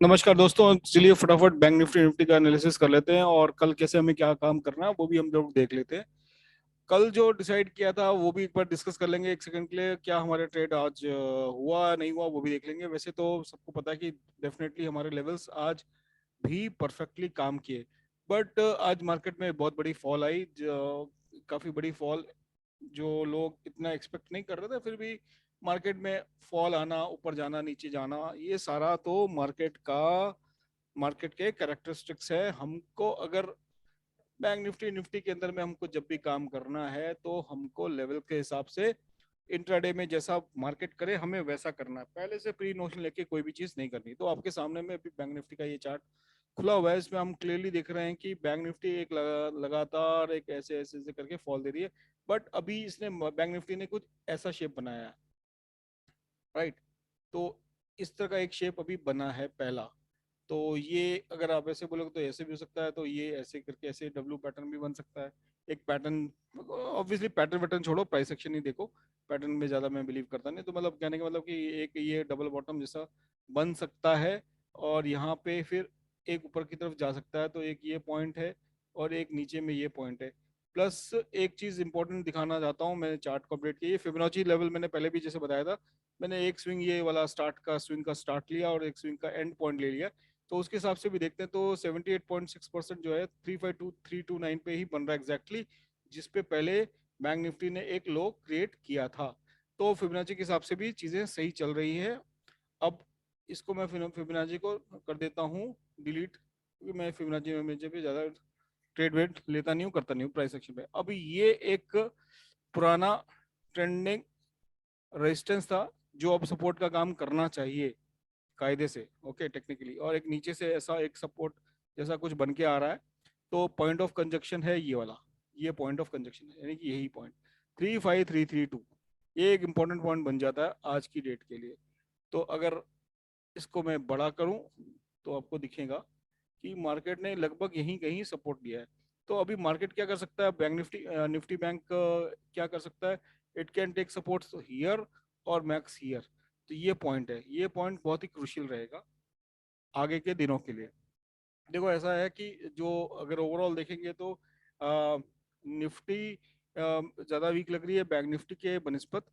नमस्कार दोस्तों, चलिए फटाफट बैंक निफ्टी निफ्टी का एनालिसिस कर लेते हैं और कल कैसे हमें क्या काम करना है वो भी हम लोग देख लेते हैं। कल जो डिसाइड किया था वो भी एक बार डिस्कस कर लेंगे एक सेकंड के लिए। क्या हमारे ट्रेड आज हुआ नहीं हुआ वो भी देख लेंगे। वैसे तो सबको पता है कि डेफिनेटली हमारे लेवल्स आज भी परफेक्टली काम किए, बट आज मार्केट में बहुत बड़ी फॉल आई, काफी बड़ी फॉल जो लोग इतना एक्सपेक्ट नहीं कर रहे थे। फिर भी मार्केट में फॉल आना, ऊपर जाना, नीचे जाना, ये सारा तो मार्केट के कैरेक्टरिस्टिक्स है। हमको अगर बैंक निफ्टी निफ्टी के अंदर में हमको जब भी काम करना है तो हमको लेवल के हिसाब से इंट्राडे में जैसा मार्केट करे हमें वैसा करना है। पहले से प्री नोशन लेके कोई भी चीज नहीं करनी। तो आपके सामने में अभी बैंक निफ्टी का ये चार्ट खुला हुआ है। इसमें हम क्लियरली देख रहे हैं कि बैंक निफ्टी एक लगातार एक ऐसे ऐसे ऐसे करके फॉल दे रही है। बट अभी इसने बैंक निफ्टी ने कुछ ऐसा शेप बनाया है, राइट। तो इस तरह का एक शेप अभी बना है पहला। तो ये अगर आप ऐसे बोलोगे तो ऐसे भी हो सकता है, तो ये ऐसे करके ऐसे डब्ल्यू पैटर्न भी बन सकता है। एक पैटर्न, ऑब्वियसली पैटर्न वैटर्न छोड़ो, प्राइस सेक्शन ही देखो। पैटर्न में ज्यादा मैं बिलीव करता नहीं। तो मतलब कहने का मतलब कि एक ये डबल बॉटम जैसा बन सकता है और यहाँ पे फिर एक ऊपर की तरफ जा सकता है। तो एक ये पॉइंट है और एक नीचे में ये पॉइंट है। प्लस एक चीज इंपॉर्टेंट दिखाना चाहता हूँ, मैंने चार्ट को अपडेट किया। ये फिबोनाची लेवल मैंने पहले भी जैसे बताया था, मैंने एक स्विंग ये वाला स्विंग का स्टार्ट लिया और एक स्विंग का एंड पॉइंट ले लिया। तो उसके हिसाब से भी देखते हैं तो 78.6% जो है 352,329 पे ही बन रहा है एग्जैक्टली, जिसपे पहले बैंक निफ्टी ने एक लो क्रिएट किया था। तो फिबोनाची के हिसाब से भी चीजें सही चल रही है। अब इसको मैं फिबोनाची को कर देता हूँ डिलीट, क्योंकि मैं फिबोनाची में मुझे भी ज्यादा ट्रेड वेट लेता नहीं हूँ, करता नहीं हूँ प्राइस एक्शन पे। अब ये एक पुराना ट्रेंडिंग रेजिस्टेंस था जो अब सपोर्ट का काम करना चाहिए कायदे से, ओके, टेक्निकली। और एक नीचे से ऐसा एक सपोर्ट जैसा कुछ बन के आ रहा है। तो पॉइंट ऑफ कंजक्शन है ये वाला, ये पॉइंट ऑफ कंजक्शन है, यानी कि यही पॉइंट 35332, ये एक इंपॉर्टेंट पॉइंट बन जाता है आज की डेट के लिए। तो अगर इसको मैं बड़ा करूं तो आपको दिखेगा कि मार्केट ने लगभग यहीं कहीं सपोर्ट दिया है। तो अभी मार्केट क्या कर सकता है, बैंक निफ्टी निफ्टी बैंक क्या कर सकता है, it can take support here और मैक्स हियर। तो ये पॉइंट है, ये पॉइंट बहुत ही क्रूशियल रहेगा आगे के दिनों के लिए। देखो ऐसा है कि जो अगर ओवरऑल देखेंगे तो निफ्टी ज़्यादा वीक लग रही है बैंक निफ्टी के बनस्पत।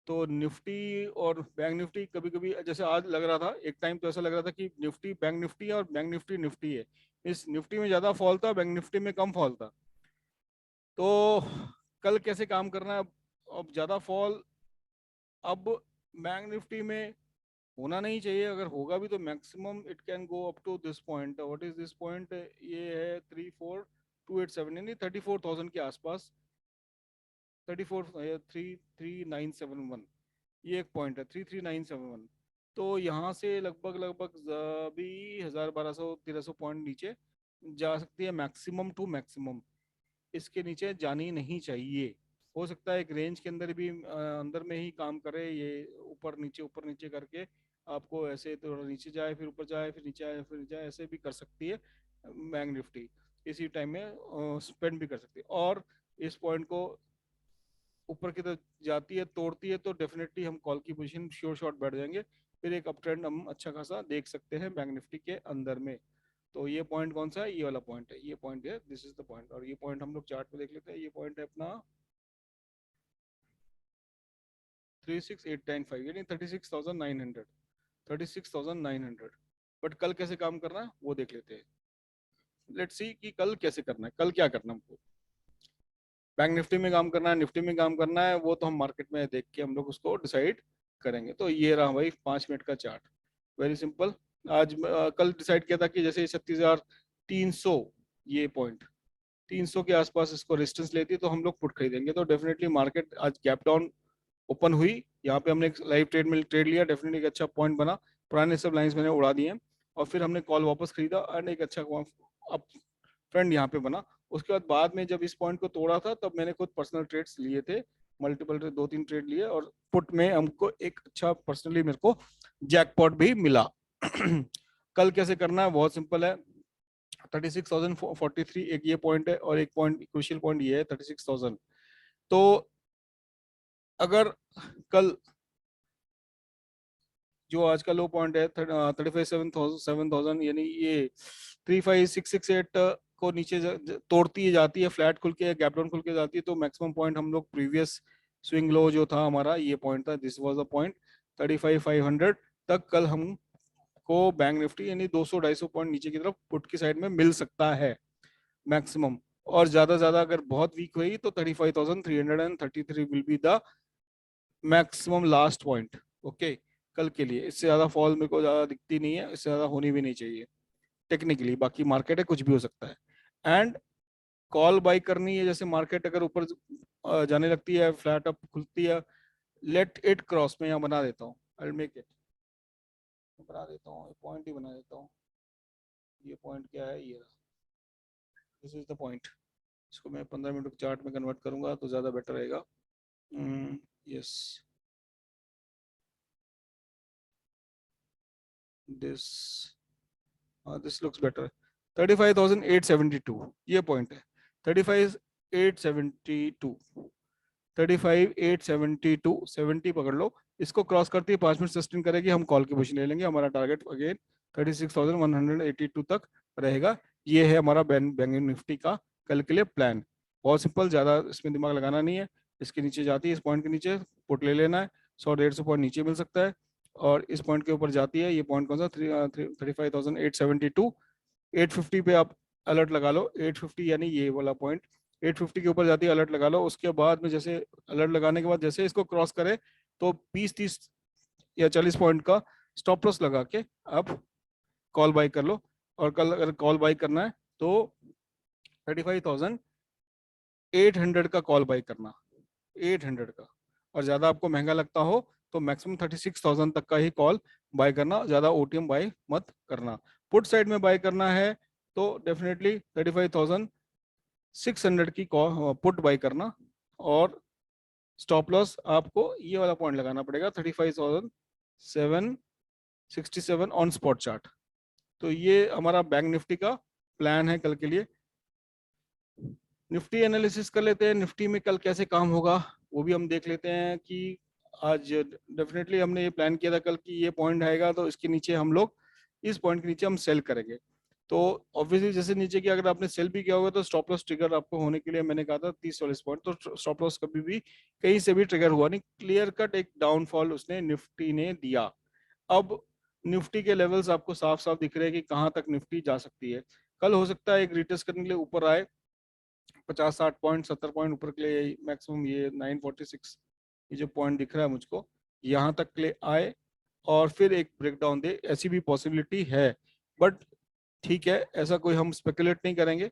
तो निफ्टी और बैंक निफ्टी कभी कभी जैसे आज लग रहा था, एक टाइम तो ऐसा लग रहा था कि निफ्टी बैंक निफ्टी है और बैंक निफ्टी निफ्टी है। इस निफ्टी में ज़्यादा फॉल था, बैंक निफ्टी में कम फॉल था। तो कल कैसे काम करना है? अब ज़्यादा फॉल अब बैंक निफ्टी में होना नहीं चाहिए। अगर होगा भी तो maximum it can go up to this point. What is this point? ये है 34287, यानी 34,000 के आसपास। 33,971, ये एक पॉइंट है 33,971। तो यहाँ से लगभग लगभग भी 1,000 1,200 1,300 पॉइंट नीचे जा सकती है मैक्सिमम टू मैक्सिमम। इसके नीचे जानी नहीं चाहिए। हो सकता है एक रेंज के अंदर भी अंदर में ही काम करे ये, ऊपर नीचे करके आपको ऐसे थोड़ा नीचे जाए फिर ऊपर जाए फिर नीचे आए फिर जाए, ऐसे भी कर सकती है बैंक निफ्टी। इसी टाइम में स्पेंड भी कर सकती है। और इस पॉइंट को ऊपर की तरफ जाती है, तोड़ती है, तो डेफिनेटली हम कॉल की पोजीशन श्योर शॉट बैठ जाएंगे। फिर एक अप ट्रेंड हम अच्छा खासा देख सकते हैं बैंक निफ्टी के अंदर में। तो ये पॉइंट कौन सा है? ये वाला पॉइंट है, ये पॉइंट है, दिस इज द पॉइंट। और ये पॉइंट हम लोग चार्ट पे देख लेते हैं। ये पॉइंट है अपना 36,895, यानी 36,900, 36,900। बट कल कैसे काम करना है वो देख लेते हैं। लेट्स सी कि कल कैसे करना है, कल क्या करना है हमको। बैंक निफ्टी में काम करना है, निफ्टी में काम करना है, वो तो हम मार्केट में देख के हम लोग उसको डिसाइड करेंगे। तो ये रहा भाई 5 मिनट का चार्ट, वेरी सिंपल। आज कल डिसाइड किया था कि जैसे 36,300, ये पॉइंट 300 के आसपास इसको रेजिस्टेंस लेती है तो हम लोग पुट खरीदेंगे। तो डेफिनेटली मार्केट आज गैप डाउन ओपन हुई, यहाँ पे हमने एक लाइव ट्रेड में ट्रेड लिया, डेफिनेटली एक अच्छा पॉइंट बना। पुराने सब लाइंस मैंने उड़ा दिए हैं और फिर हमने कॉल वापस खरीदा एंड एक अच्छा अप ट्रेंड यहाँ पे बना। उसके बाद में जब इस पॉइंट को तोड़ा था तब मैंने खुद पर्सनल ट्रेड्स लिए थे, मल्टीपल 2-3 ट्रेड लिए, और पुट में हमको एक अच्छा पर्सनली मेरे को जैकपॉट भी मिला। कल कैसे करना है बहुत सिंपल है। 36,043 एक ये पॉइंट है और एक पॉइंट क्रूशियल पॉइंट ये है 36,000। तो अगर कल जो आज का लो पॉइंट है 35,700 यानी ये 35,668 को नीचे तोड़ती है जाती है, फ्लैट खुल के गैप डाउन खुल के जाती है, तो मैक्सिमम पॉइंट हम लोग प्रीवियस स्विंग लो जो था हमारा ये पॉइंट था, दिस वाज अ पॉइंट 35,500 तक कल हमको बैंक निफ्टी यानी 200-250 पॉइंट नीचे की तरफ पुट की साइड में मिल सकता है मैक्सिमम। और ज्यादा अगर बहुत वीक हुई तो 35,333 will be the maximum last point. Okay, कल के लिए इससे ज्यादा फॉल मेरे को ज्यादा दिखती नहीं है, इससे ज्यादा होनी भी नहीं चाहिए टेक्निकली, बाकी मार्केट है कुछ भी हो सकता है। एंड कॉल बाई करनी है, जैसे मार्केट अगर ऊपर जाने लगती है, फ्लैट अप खुलती है, लेट इट क्रॉस में यहाँ बना देता हूँ, आई मेक इट बना देता हूँ, पॉइंट ही बना देता हूँ। ये पॉइंट क्या है, ये दिस इज द पॉइंट। इसको मैं 15 मिनट के चार्ट में कन्वर्ट करूंगा तो ज़्यादा बेटर रहेगा। Yes, this this looks better. 35,872 ये पॉइंट है, 35,872, 35,872 70 पकड़ लो। इसको क्रॉस करती है 5 मिनट सस्टेन करेगी, हम कॉल की पोजीशन ले लेंगे। हमारा टारगेट अगेन 36,182 तक रहेगा। ये है हमारा बैंक निफ्टी का कल के लिए प्लान। बहुत सिंपल, ज़्यादा इसमें दिमाग लगाना नहीं है। इसके नीचे जाती है, इस पॉइंट के नीचे पुट ले लेना है, 100-150 पॉइंट नीचे मिल सकता है। और इस पॉइंट के ऊपर जाती है, ये पॉइंट कौन सा 35,872, 850 पे आप अलर्ट लगा लो। 850 यानी ये वाला पॉइंट 850 के ऊपर जाती है, अलर्ट लगा लो। उसके बाद में जैसे अलर्ट लगाने के बाद जैसे इसको क्रॉस करे तो 20-30 या 40 पॉइंट का स्टॉप लॉस लगा के आप कॉल बाई कर लो। और कल अगर कॉल बाई करना है तो 35,800 का कॉल बाई करना, 800 का। और ज़्यादा आपको महंगा लगता हो तो मैक्सिमम 36,000 तक का ही कॉल बाय करना, ज़्यादा ओटीएम बाय मत करना। पुट साइड में बाय करना है तो डेफिनेटली 35,600 की पुट बाय करना। और स्टॉप लॉस आपको ये वाला पॉइंट लगाना पड़ेगा 35,767 ऑन स्पॉट चार्ट। तो ये हमारा बैंक निफ्टी का प्लान है कल के लिए। निफ्टी एनालिसिस कर लेते हैं, निफ्टी में कल कैसे काम होगा वो भी हम देख लेते हैं। कि आज डेफिनेटली हमने ये प्लान किया था कल की ये पॉइंट आएगा तो इसके नीचे हम लोग, इस पॉइंट के नीचे हम सेल करेंगे। तो ऑब्वियसली जैसे नीचे की अगर आपने सेल भी किया होगा तो स्टॉप लॉस ट्रिगर आपको होने के लिए मैंने कहा था 30-40 पॉइंट, तो स्टॉप लॉस कभी भी कहीं से भी ट्रिगर हुआ नहीं, क्लियर कट एक डाउनफॉल उसने निफ्टी ने दिया। अब निफ्टी के लेवल्स आपको साफ साफ दिख रहे हैं कि कहाँ तक निफ्टी जा सकती है। कल हो सकता है एक रिटेस्ट करने के लिए ऊपर आए 50-60 पॉइंट 70 पॉइंट ऊपर के लिए, मैक्सिमम ये 946 ये जो पॉइंट दिख रहा है मुझको यहाँ तक के लिए आए और फिर एक ब्रेकडाउन दे, ऐसी भी पॉसिबिलिटी है। बट ठीक है, ऐसा कोई हम स्पेकुलेट नहीं करेंगे।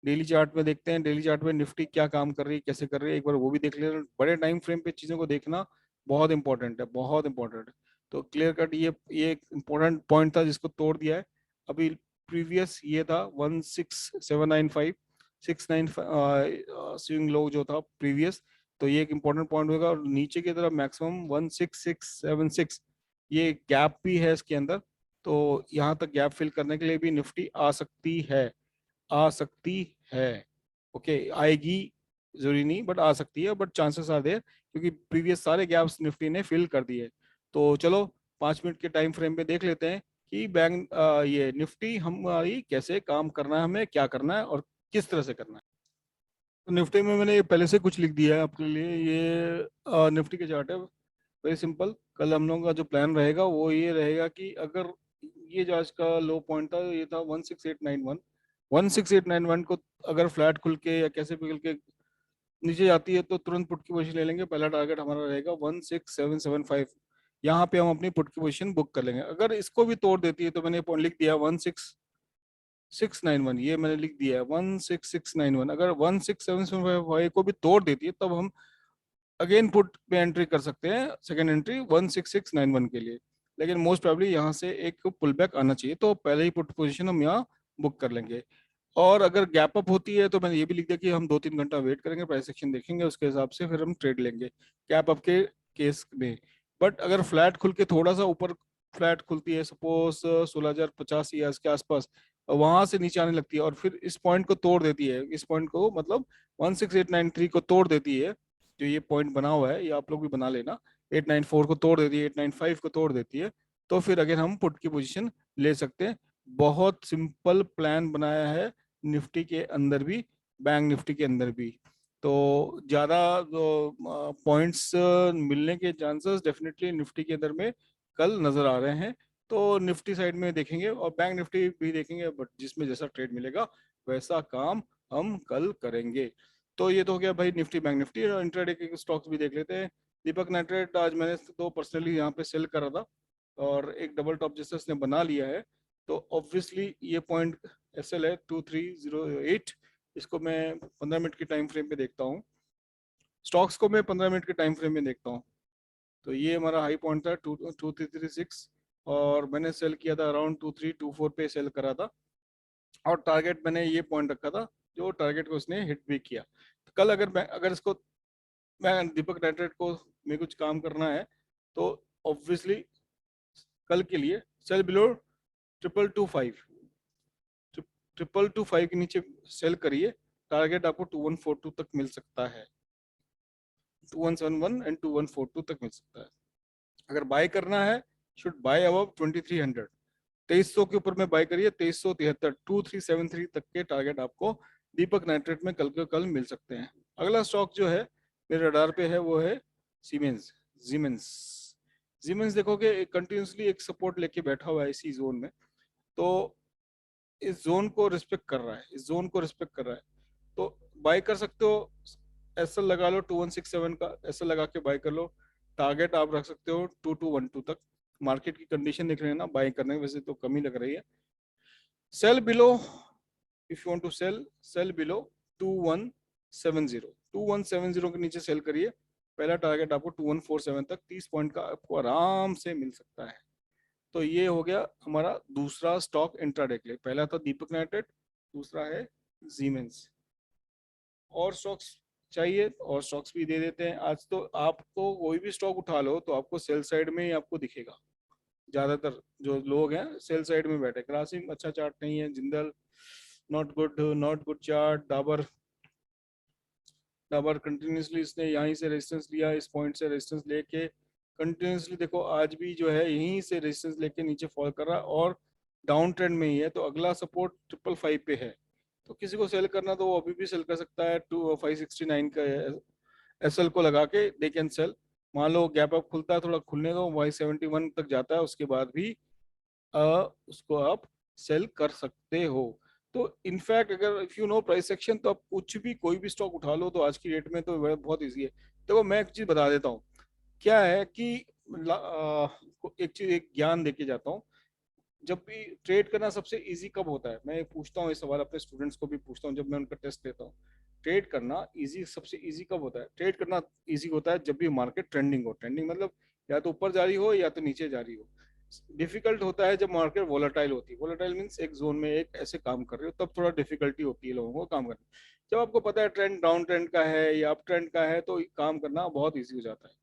डेली चार्ट में देखते हैं, डेली चार्ट में निफ्टी क्या काम कर रही है, कैसे कर रही है, एक बार वो भी देख ले। बड़े टाइम फ्रेम पे चीज़ों को देखना बहुत इंपॉर्टेंट है, बहुत इंपॉर्टेंट है। तो क्लियर कट ये एक इम्पोर्टेंट पॉइंट था जिसको तोड़ दिया है। अभी प्रीवियस ये था 16,795, 69 स्विंग लो जो था प्रीवियस, तो ये एक इम्पोर्टेंट पॉइंट होगा। और नीचे की तरफ मैक्सिमम 16,676 ये गैप भी है इसके अंदर। तो यहाँ तक गैप फिल करने के लिए भी निफ्टी आ सकती है, आ सकती है। ओके, आएगी जरूरी नहीं बट आ सकती है, बट चांसेस आर देयर क्योंकि प्रीवियस सारे गैप्स निफ्टी ने फिल कर दिए। तो चलो 5 मिनट के टाइम फ्रेम पे देख लेते हैं कि बैंक ये निफ्टी हमारी कैसे काम करना है, हमें क्या करना है और किस तरह से करना है। तो निफ्टी में मैंने ये पहले से कुछ लिख दिया है आपके लिए। ये निफ्टी के चार्ट है, वेरी सिंपल। कल हम लोगों का जो प्लान रहेगा वो ये रहेगा कि अगर ये जो आज का लो पॉइंट था ये था 16,891, 16,891 को अगर फ्लैट खुल के या कैसे भी खुल के नीचे जाती है तो तुरंत पुट की पोजीशन ले लेंगे। पहला टारगेट हमारा रहेगा 16,775, यहाँ पे हम अपनी पुट की पोजीशन बुक कर लेंगे। अगर इसको भी तोड़ देती है तो मैंने पॉइंट लिख दिया 16,691, ये मैंने लिख दिया है 16,691। अगर 16,775 को भी तोड़ देती है तब हम अगेन पुट पे एंट्री कर सकते हैं, सेकंड एंट्री 16,691 के लिए। लेकिन मोस्ट प्रोबेबली यहाँ से एक पुल बैक आना चाहिए तो पहले ही पुट पोजीशन हम यहाँ बुक कर लेंगे। और अगर गैप अप होती है तो मैंने ये भी लिख दिया कि हम 2-3 घंटा वेट करेंगे, प्राइस एक्शन देखेंगे, उसके हिसाब से फिर हम ट्रेड लेंगे गैप अप के केस में। बट अगर फ्लैट खुल के थोड़ा सा ऊपर फ्लैट खुलती है, सपोज 16,050 या इसके आसपास, वहां से नीचे आने लगती है और फिर इस पॉइंट को तोड़ देती है, इस पॉइंट को मतलब 16,893 को तोड़ देती है, जो ये पॉइंट बना हुआ है ये आप लोग भी बना लेना, 894 को तोड़ देती है, 895 को तोड़ देती है, तो फिर अगर हम पुट की पोजीशन ले सकते हैं। बहुत सिंपल प्लान बनाया है निफ्टी के अंदर भी, बैंक निफ्टी के अंदर भी। तो ज़्यादा पॉइंट्स मिलने के चांसेस डेफिनेटली निफ्टी के अंदर में कल नज़र आ रहे हैं। तो निफ्टी साइड में देखेंगे और बैंक निफ्टी भी देखेंगे, बट जिसमें जैसा ट्रेड मिलेगा वैसा काम हम कल करेंगे। तो ये तो हो गया भाई निफ्टी बैंक निफ्टी। और इंट्राडे के स्टॉक्स भी देख लेते हैं। दीपक नाइट्रेट आज मैंने तो पर्सनली यहाँ पे सेल करा था और एक डबल टॉप जैसे उसने बना लिया है, तो ऑब्वियसली ये पॉइंट एसएल है 2308। इसको मैं 15 मिनट की टाइम फ्रेम पे देखता हूँ, स्टॉक्स को मैं 15 मिनट के टाइम फ्रेम में देखता हूँ। तो ये हमारा हाई पॉइंट था 2336 और मैंने सेल किया था अराउंड 2324 पे सेल करा था। और टारगेट मैंने ये पॉइंट रखा था, जो टारगेट को उसने हिट भी किया। तो कल अगर इसको मैं दीपक नाइट्रेट को में कुछ काम करना है तो ऑब्वियसली कल के लिए सेल बिलो 2225, 2225 के नीचे सेल करिए। टारगेट आपको 2142 तक मिल सकता है, 2171 एंड 2142 तक मिल सकता है। अगर बाय करना है शुड बाय अबव 2300, 2300 के ऊपर में बाय करिए। 2373 2373 तक के टारगेट आपको दीपक नाइट्रेट में कल के कल मिल सकते हैं। अगला स्टॉक जो है मेरे रडार पे है वो है सीमेंस, जीमेंस। जीमेंस देखोगे कंटिन्यूसली एक सपोर्ट लेके बैठा हुआ है इसी जोन में। तो इस जोन को रिस्पेक्ट कर रहा है, इस जोन को रिस्पेक्ट कर रहा है, तो बाय कर सकते हो। एसएल लगा लो 2167 का, एसएल लगा के बाय कर लो। टारगेट आप रख सकते हो 2212 तक। मार्केट की कंडीशन देख रहे हैं ना बाय करने, वैसे तो कमी लग रही है। Sell below, if you want to sell, sell below 2170, 2170 के नीचे सेल करिए। पहला टारगेट आपको 2147 तक 30 पॉइंट का आपको आराम से मिल सकता है। तो ये हो गया हमारा दूसरा स्टॉक इंट्राडे के लिए। पहला था दीपक नाइट्रेट, दूसरा है जीमेंस। और स्टॉक्स चाहिए और स्टॉक्स भी दे देते हैं। आज तो आपको कोई भी स्टॉक उठा लो तो आपको सेल साइड में ही आपको दिखेगा। ज्यादातर जो लोग हैं सेल साइड में बैठे। ग्रासिम अच्छा चार्ट नहीं है, Jindal not good, not good chart. Dabur, Dabur continuously इसने यहीं से रेजिस्टेंस लिया, इस पॉइंट से रेजिस्टेंस लेके कंटिन्यूसली देखो आज भी जो है यहीं से रेजिस्टेंस लेके नीचे फॉल कर रहा है और डाउन ट्रेंड में ही है। तो अगला सपोर्ट 555 पे है। तो किसी को सेल करना तो वो अभी भी सेल कर सकता है 569 का एसएल को लगा के दे कैन सेल। मान लो गैप अप खुलता है, थोड़ा खुलने दो, 571 तक जाता है, उसके बाद भी उसको आप सेल कर सकते हो। तो इनफैक्ट अगर if you know price section तो आप कुछ भी कोई भी स्टॉक उठा लो तो आज की डेट में तो बहुत इजी है। देखो मैं एक चीज बता देता हूँ, क्या है कि एक चीज एक ज्ञान देके जाता हूँ। जब भी ट्रेड करना सबसे इजी कब होता है, मैं पूछता हूँ ये सवाल अपने स्टूडेंट्स को भी पूछता हूँ जब मैं उनका टेस्ट लेता हूँ। ट्रेड करना इजी, सबसे इजी कब होता है? ट्रेड करना इजी होता है जब भी मार्केट ट्रेंडिंग हो। ट्रेंडिंग मतलब या तो ऊपर जा रही हो या तो नीचे जा रही हो। डिफिकल्ट होता है जब मार्केट वोलेटाइल होती है। वोलेटाइल मीन्स एक जोन में एक ऐसे काम कर रहे हो, तब थोड़ा डिफिकल्टी होती है लोगों को काम करने। जब आपको पता है ट्रेंड डाउन ट्रेंड का है या अप ट्रेंड का है तो काम करना बहुत ईजी हो जाता है।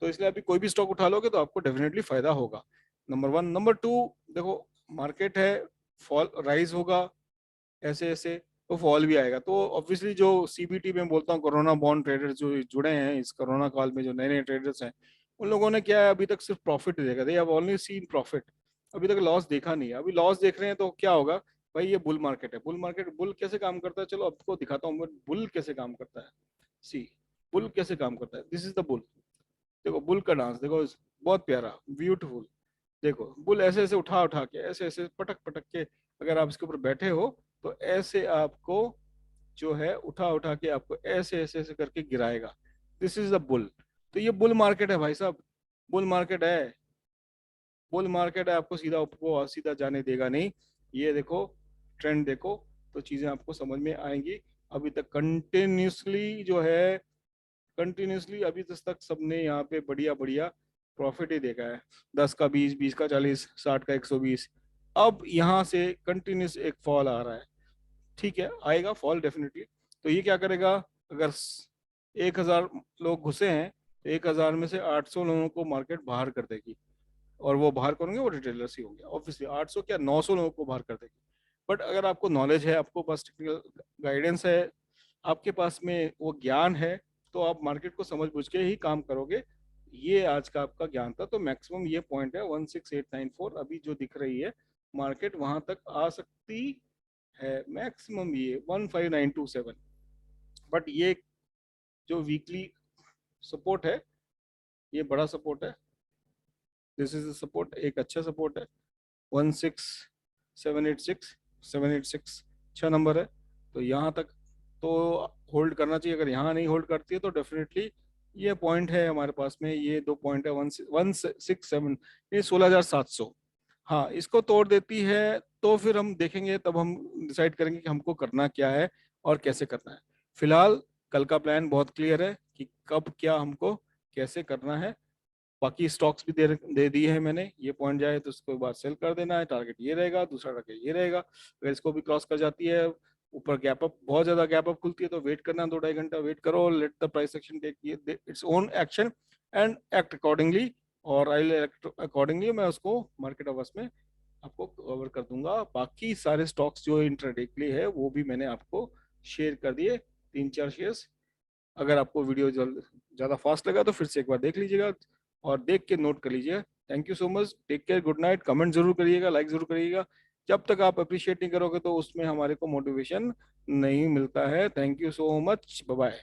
तो इसलिए अभी कोई भी स्टॉक उठा लोगे तो आपको डेफिनेटली फायदा होगा, नंबर वन। नंबर टू, देखो मार्केट है, फॉल राइज होगा ऐसे ऐसे, तो फॉल भी आएगा। तो ऑब्वियसली जो सीबीटी में बोलता हूँ कोरोना बॉन्ड ट्रेडर्स जो जुड़े हैं इस कोरोना काल में, जो नए नए ट्रेडर्स हैं, उन लोगों ने क्या है अभी तक सिर्फ प्रॉफिट देखा। They have only seen profit, अभी तक लॉस देखा नहीं है। अभी लॉस देख रहे हैं तो क्या होगा भाई, ये बुल मार्केट है। बुल मार्केट, बुल कैसे काम करता है चलो आपको दिखाता हूँ बुल कैसे काम करता है। सी, बुल कैसे काम करता है, दिस इज द बुल। देखो बुल का डांस देखो, बहुत प्यारा, ब्यूटीफुल। देखो बुल ऐसे ऐसे उठा उठा के, ऐसे ऐसे पटक पटक के, अगर आप इसके ऊपर बैठे हो तो ऐसे आपको जो है उठा उठा के आपको ऐसे ऐसे ऐसे करके गिराएगा। This is the bull. तो ये बुल मार्केट है भाई साहब, बुल मार्केट है। बुल मार्केट है, आपको सीधा ऊपर सीधा जाने देगा नहीं। ये देखो ट्रेंड देखो तो चीजें आपको समझ में आएंगी। अभी तक कंटिन्यूसली जो है, कंटिन्यूसली अभी तक सबने यहाँ पे बढ़िया बढ़िया प्रॉफिट ही देखा है। 10 का 20, 20 का 40, 60 का 120। अब यहाँ से कंटिन्यूस एक फॉल आ रहा है, ठीक है आएगा फॉल डेफिनेटली। तो ये क्या करेगा, अगर 1000 लोग घुसे हैं तो 1000 में से 800 लोगों को मार्केट बाहर कर देगी। और वो बाहर करेंगे वो रिटेलर्स ही होंगे ऑब्वियसली। 800 क्या 900 लोगों को बाहर कर देगी। बट अगर आपको नॉलेज है, आपको पास टेक्निकल गाइडेंस है, आपके पास में वो ज्ञान है, तो आप मार्केट को समझ बुझ के ही काम करोगे। ये आज का आपका ज्ञान था। तो मैक्सिमम ये पॉइंट है 16894, अभी जो दिख रही है मार्केट वहां तक आ सकती है, मैक्सिमम ये 15927। बट ये जो वीकली सपोर्ट है ये बड़ा सपोर्ट है, दिस इज सपोर्ट, एक अच्छा सपोर्ट है। 16786, 786 अच्छा नंबर है। तो यहाँ तक तो होल्ड करना चाहिए। अगर यहाँ नहीं होल्ड करती है तो डेफिनेटली ये पॉइंट है हमारे पास में, ये दो पॉइंट है 167, ये 16,700। हाँ, इसको तोड़ देती है तो फिर हम देखेंगे, तब हम डिसाइड करेंगे कि हमको करना क्या है और कैसे करना है। फिलहाल कल का प्लान बहुत क्लियर है कि कब क्या हमको कैसे करना है। बाकी स्टॉक्स भी दे दिए हैं मैंने, ये पॉइंट जाए तो उसको बाद सेल कर देना है, टारगेट ये रहेगा, दूसरा टारगेट ये रहेगा। अगर इसको भी क्रॉस कर जाती है, ऊपर गैप अप, बहुत ज्यादा गैप अप खुलती है तो वेट करना, 2-2.5 घंटा वेट करो, let the price action take its own action and act accordingly. और आई एक्ट अकॉर्डिंगली, मैं उसको मार्केट अवर्स में आपको कवर कर दूंगा। बाकी सारे स्टॉक्स जो इंट्राडे के लिए है वो भी मैंने आपको शेयर कर दिए, 3-4 शेयर्स। अगर आपको वीडियो जल्द ज़्यादा फास्ट लगा तो फिर से एक बार देख लीजिएगा और देख के नोट कर लीजिएगा। Thank you so much, take care, good night. Comment जरूर करिएगा, लाइक जरूर करिएगा। जब तक आप अप्रिशिएट नहीं करोगे तो उसमें हमारे को मोटिवेशन नहीं मिलता है। Thank you so much, bye bye.